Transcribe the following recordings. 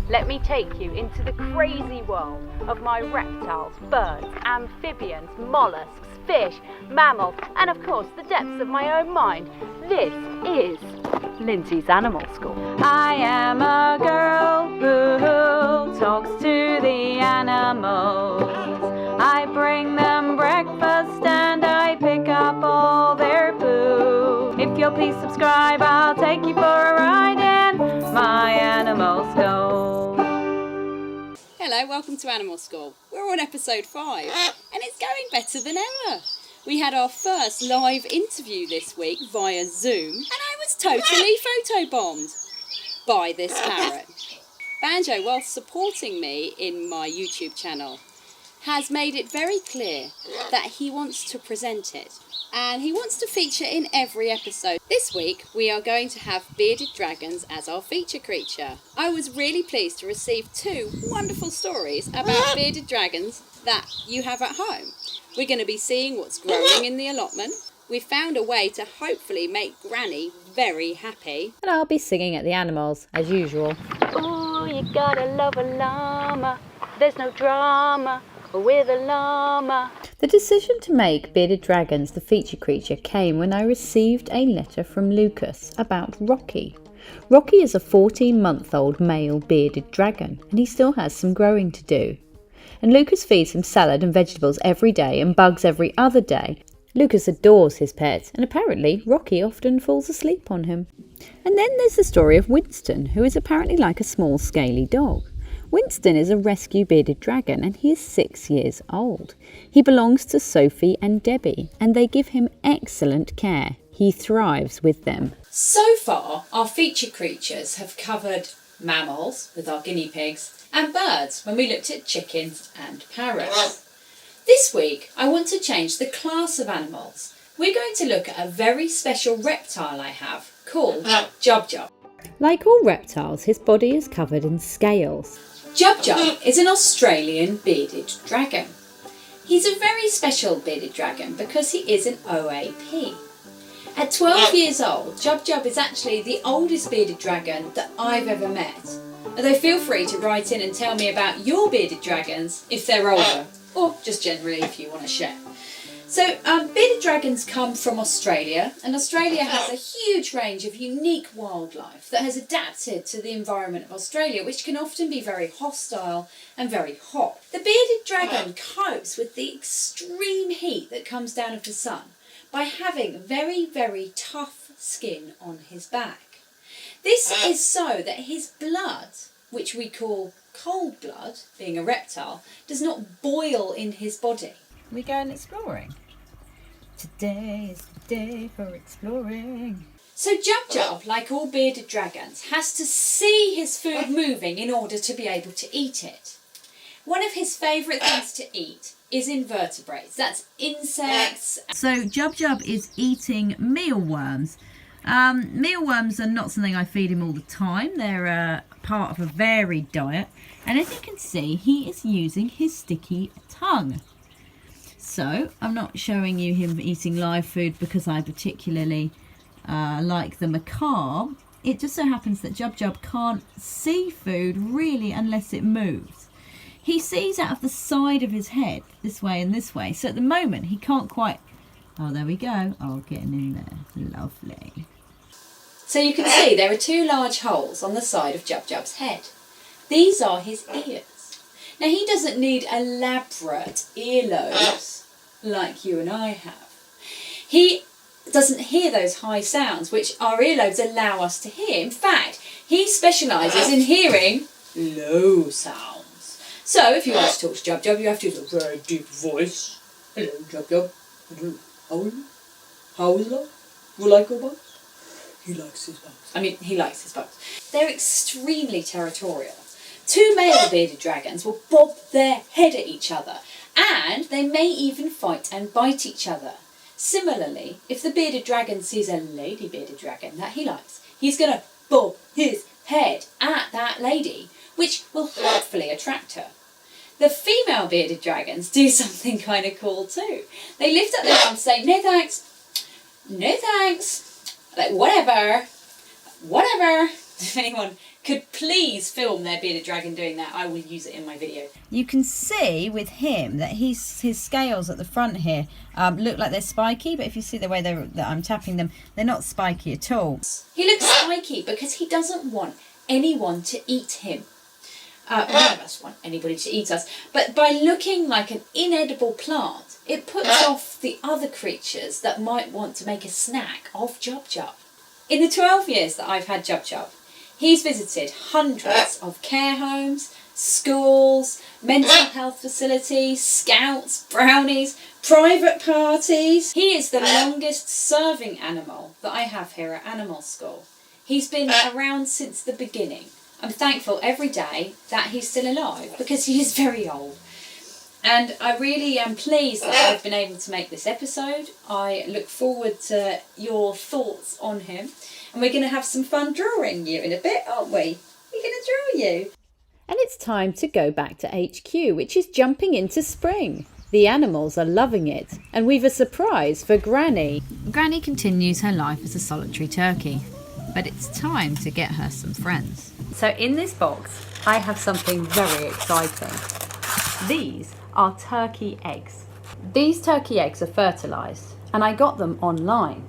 let me take you into the crazy world of my reptiles, birds, amphibians, mollusks, fish, mammals, and of course the depths of my own mind. This is Lindsay's Animal School. I am a girl who talks to the animals. I bring them breakfast and I pick up all their poo. If you'll please subscribe, I'll take you for a ride in my animal school. Hello, welcome to Animal School. We're on episode 5 and it's going better than ever. We had our first live interview this week via Zoom and I was totally photobombed by this parrot. Banjo, whilst supporting me in my YouTube channel, has made it very clear that he wants to present it and he wants to feature in every episode. This week we are going to have bearded dragons as our feature creature. I was really pleased to receive 2 wonderful stories about bearded dragons that you have at home. We're going to be seeing what's growing in the allotment. We've found a way to hopefully make Granny very happy. And I'll be singing at the animals, as usual. Ooh, you gotta love a llama. There's no drama with a llama. The decision to make bearded dragons the feature creature came when I received a letter from Lucas about Rocky. Rocky is a 14-month-old male bearded dragon, and he still has some growing to do. And Lucas feeds him salad and vegetables every day and bugs every other day. Lucas adores his pet, and apparently Rocky often falls asleep on him. And then there's the story of Winston, who is apparently like a small scaly dog. Winston is a rescue bearded dragon and he is 6 years old. He belongs to Sophie and Debbie and they give him excellent care. He thrives with them. So far, our feature creatures have covered mammals with our guinea pigs and birds when we looked at chickens and parrots. This week, I want to change the class of animals. We're going to look at a very special reptile I have called Jub-jub. Like all reptiles, his body is covered in scales. Jub-jub is an Australian bearded dragon. He's a very special bearded dragon because he is an OAP. At 12 years old, Jub-jub is actually the oldest bearded dragon that I've ever met. Although feel free to write in and tell me about your bearded dragons if they're older, or just generally if you want to share. So bearded dragons come from Australia, and Australia has a huge range of unique wildlife that has adapted to the environment of Australia, which can often be very hostile and very hot. The bearded dragon copes with the extreme heat that comes down of the sun by having very, very tough skin on his back. This is so that his blood, which we call cold blood, being a reptile, does not boil in his body. We going exploring? Today is the day for exploring. So Jub-jub, like all bearded dragons, has to see his food moving in order to be able to eat it. One of his favourite things to eat is invertebrates. That's insects. So Jub-jub is eating mealworms. Mealworms are not something I feed him all the time. They're part of a varied diet. And as you can see, he is using his sticky tongue. So I'm not showing you him eating live food because I particularly like the macabre. It just so happens that Jub-jub can't see food really unless it moves. He sees out of the side of his head, this way and this way. So at the moment he can't quite... Oh, there we go. Oh, getting in there. Lovely. So you can see there are 2 large holes on the side of Jub-jub's head. These are his ears. Now he doesn't need elaborate earlobes like you and I have. He doesn't hear those high sounds which our earlobes allow us to hear. In fact, he specialises in hearing low sounds. So if you want to talk to Jub-jub, you have to use a very deep voice. Hello, Jub-jub. How are you? How is life? You like your bugs? He likes his bugs. He likes his bugs. They're extremely territorial. 2 male bearded dragons will bob their head at each other, and they may even fight and bite each other. Similarly, if the bearded dragon sees a lady bearded dragon that he likes, he's going to bob his head at that lady, which will hopefully attract her. The female bearded dragons do something kind of cool too. They lift up their arms and say, no thanks, no thanks, like whatever, If anyone could please film their bearded dragon doing that, I will use it in my video. You can see with him that his scales at the front here look like they're spiky, but if you see the way that I'm tapping them, they're not spiky at all. He looks spiky because he doesn't want anyone to eat him. None of us want anybody to eat us, but by looking like an inedible plant, it puts off the other creatures that might want to make a snack of Jub-jub. In the 12 years that I've had Jub-jub, he's visited hundreds of care homes, schools, mental health facilities, scouts, brownies, private parties. He is the longest serving animal that I have here at Animal School. He's been around since the beginning. I'm thankful every day that he's still alive because he is very old. And I really am pleased that I've been able to make this episode. I look forward to your thoughts on him. And we're going to have some fun drawing you in a bit, aren't we? We're going to draw you. And it's time to go back to HQ, which is jumping into spring. The animals are loving it, and we've a surprise for Granny. Granny continues her life as a solitary turkey, but it's time to get her some friends. So in this box, I have something very exciting. These are turkey eggs. These turkey eggs are fertilised, and I got them online.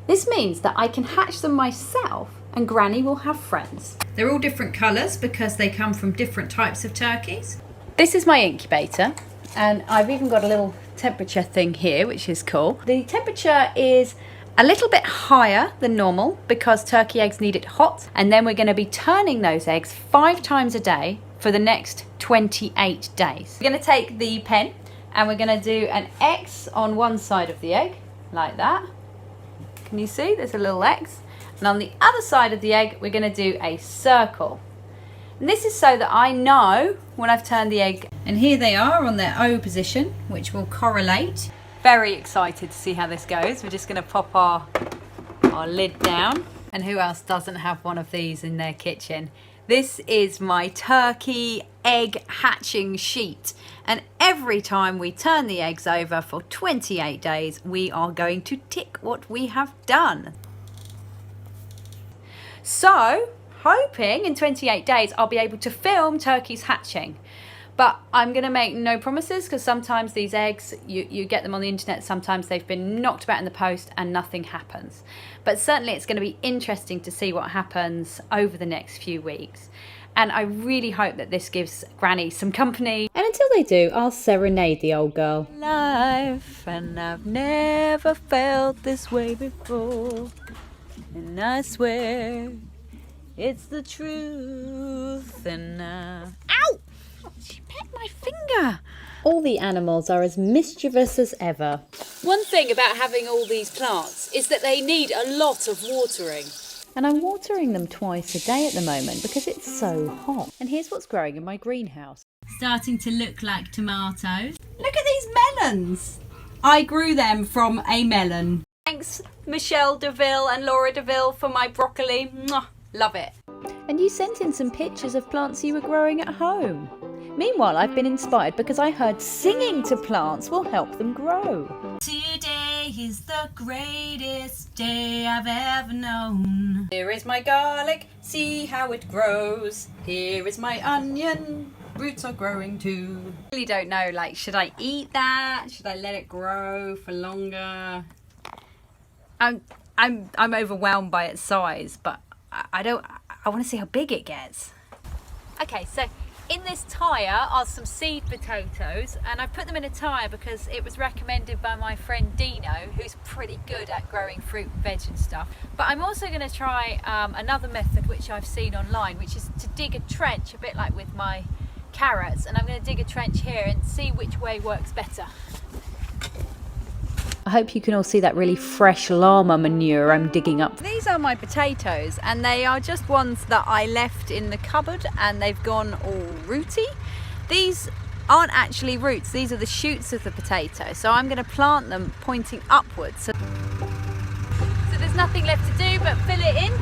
This means that I can hatch them myself and Granny will have friends. They're all different colours because they come from different types of turkeys. This is my incubator, and I've even got a little temperature thing here, which is cool. The temperature is a little bit higher than normal because turkey eggs need it hot, and then we're going to be turning those eggs 5 times a day for the next 28 days. We're going to take the pen and we're going to do an X on one side of the egg, like that. Can you see? There's a little X. And on the other side of the egg, we're going to do a circle. And this is so that I know when I've turned the egg. And here they are on their O position, which will correlate. Very excited to see how this goes. We're just going to pop our lid down. And who else doesn't have one of these in their kitchen? This is my turkey egg hatching sheet. And every time we turn the eggs over for 28 days, we are going to tick what we have done. So, hoping in 28 days I'll be able to film turkeys hatching. But I'm going to make no promises because sometimes these eggs, you get them on the internet, sometimes they've been knocked about in the post and nothing happens. But certainly it's going to be interesting to see what happens over the next few weeks. And I really hope that this gives Granny some company. And until they do, I'll serenade the old girl. Life, and I've never felt this way before. And I swear it's the truth. And ow! She pet my finger. All the animals are as mischievous as ever. One thing about having all these plants is that they need a lot of watering. And I'm watering them twice a day at the moment because it's so hot. And here's what's growing in my greenhouse. Starting to look like tomatoes. Look at these melons. I grew them from a melon. Thanks Michelle DeVille and Laura DeVille for my broccoli. Mwah, love it. And you sent in some pictures of plants you were growing at home. Meanwhile, I've been inspired because I heard singing to plants will help them grow. Today is the greatest day I've ever known. Here is my garlic, see how it grows. Here is my onion, roots are growing too. I really don't know, like, should I eat that? Should I let it grow for longer? I'm overwhelmed by its size, but I want to see how big it gets. Okay, so in this tyre are some seed potatoes, and I put them in a tyre because it was recommended by my friend Dino, who's pretty good at growing fruit and veg and stuff. But I'm also going to try another method which I've seen online, which is to dig a trench, a bit like with my carrots, and I'm going to dig a trench here and see which way works better. I hope you can all see that really fresh llama manure I'm digging up. These are my potatoes, and they are just ones that I left in the cupboard and they've gone all rooty. These aren't actually roots, these are the shoots of the potato. So I'm going to plant them pointing upwards. So there's nothing left to do but fill it in.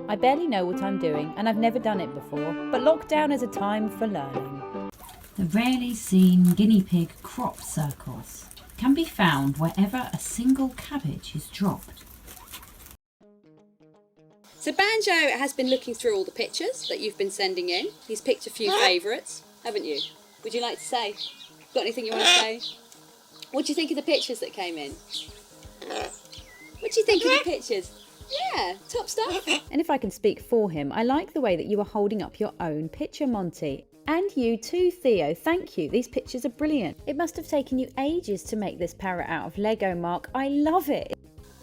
I barely know what I'm doing and I've never done it before, but lockdown is a time for learning. The rarely seen guinea pig crop circles can be found wherever a single cabbage is dropped. So Banjo has been looking through all the pictures that you've been sending in. He's picked a few favourites, haven't you? Would you like to say? Got anything you want to say? What do you think of the pictures that came in? What do you think of the pictures? Yeah, top stuff. And if I can speak for him, I like the way that you are holding up your own picture, Monty. And you too, Theo. Thank you. These pictures are brilliant. It must have taken you ages to make this parrot out of Lego, Mark. I love it.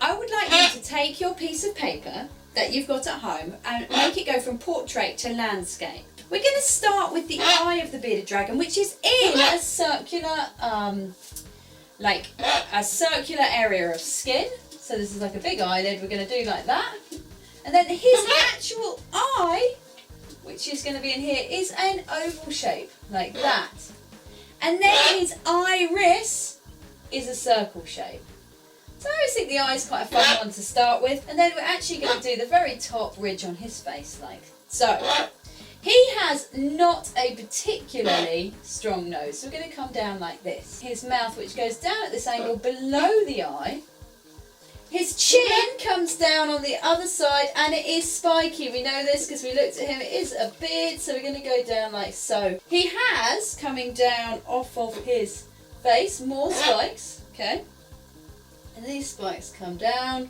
I would like you to take your piece of paper that you've got at home and make it go from portrait to landscape. We're going to start with the eye of the bearded dragon, which is in a circular, like a circular area of skin. So this is like a big eyelid. We're going to do like that. And then his actual eye, which is going to be in here, is an oval shape, like that. And then his iris is a circle shape. So I always think the eye is quite a fun one to start with. And then we're actually going to do the very top ridge on his face, like so. He has not a particularly strong nose, so we're going to come down like this. His mouth, which goes down at this angle below the eye. His chin comes down on the other side, and it is spiky. We know this because we looked at him. It is a beard, so we're going to go down like so. He has, coming down off of his face, more spikes, okay? And these spikes come down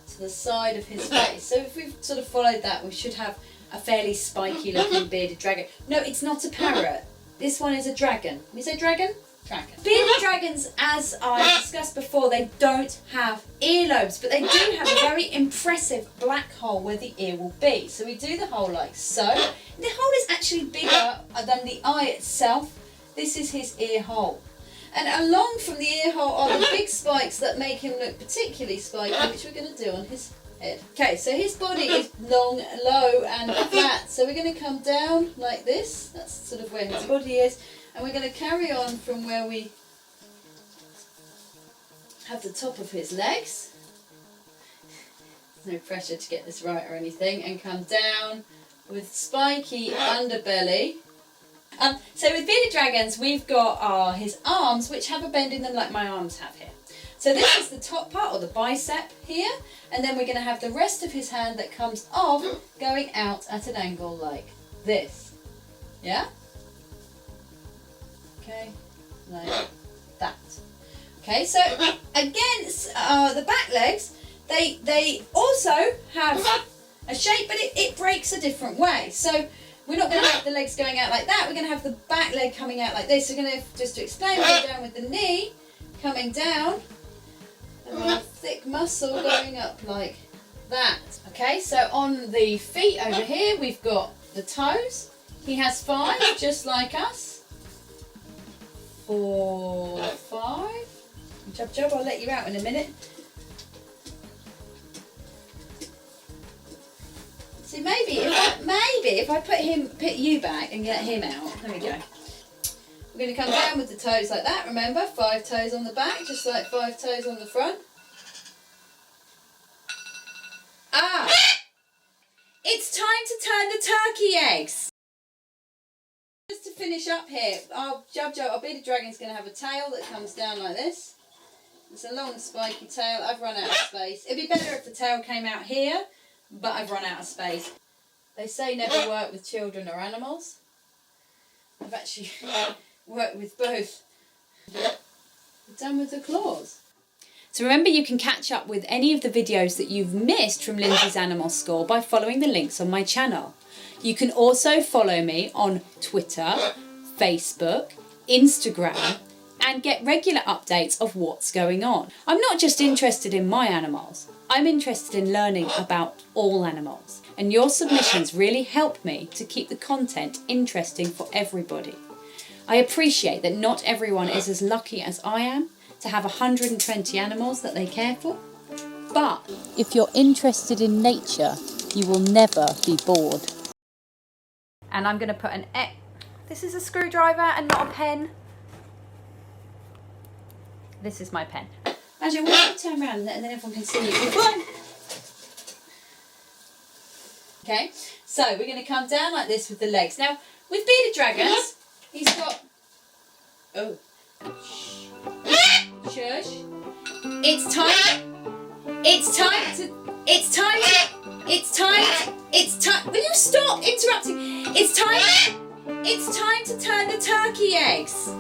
to the side of his face. So if we've sort of followed that, we should have a fairly spiky looking bearded dragon. No, it's not a parrot. This one is a dragon. Can we say dragon? Dragon. Bearded dragons, as I discussed before, they don't have earlobes, but they do have a very impressive black hole where the ear will be. So we do the hole like so. The hole is actually bigger than the eye itself. This is his ear hole. And along from the ear hole are the big spikes that make him look particularly spiky, which we're going to do on his head. Okay, so his body is long, low and flat. So we're going to come down like this. That's sort of where his body is. And we're going to carry on from where we have the top of his legs. No pressure to get this right or anything. And come down with spiky underbelly. So with bearded dragons, we've got his arms, which have a bend in them like my arms have here. So this is the top part, or the bicep here. And then we're going to have the rest of his hand that comes off, going out at an angle like this. Yeah? Okay, like that. Okay, so again, the back legs, they also have a shape, but it breaks a different way. So we're not going to have the legs going out like that. We're going to have the back leg coming out like this. So we're going to, just to explain, we'll go down with the knee coming down, and a thick muscle going up like that. Okay, so on the feet over here, we've got the toes. He has 5, just like us. 4, 5. Jub-jub, I'll let you out in a minute. See, maybe if I put you back and get him out. There we go. We're going to come down with the toes like that. Remember, 5 toes on the back, just like 5 toes on the front. Ah! It's time to turn the turkey eggs. Just to finish up here, our Jub-jub, our bearded dragon, is going to have a tail that comes down like this. It's a long spiky tail. I've run out of space. It'd be better if the tail came out here, but I've run out of space. They say never work with children or animals. I've actually worked with both. We're done with the claws. So remember, you can catch up with any of the videos that you've missed from Lindsay's Animal School by following the links on my channel. You can also follow me on Twitter, Facebook, Instagram, and get regular updates of what's going on. I'm not just interested in my animals, I'm interested in learning about all animals. And your submissions really help me to keep the content interesting for everybody. I appreciate that not everyone is as lucky as I am to have 120 animals that they care for. But if you're interested in nature, you will never be bored. And I'm going to put an X. This is a screwdriver and not a pen. This is my pen. Imagine, why don't you turn around and then everyone can see you. Okay, so we're going to come down like this with the legs. Now, with bearded dragons, he's got... Oh. Shush. It's time to It's time. Will you stop interrupting? It's time to turn the turkey eggs.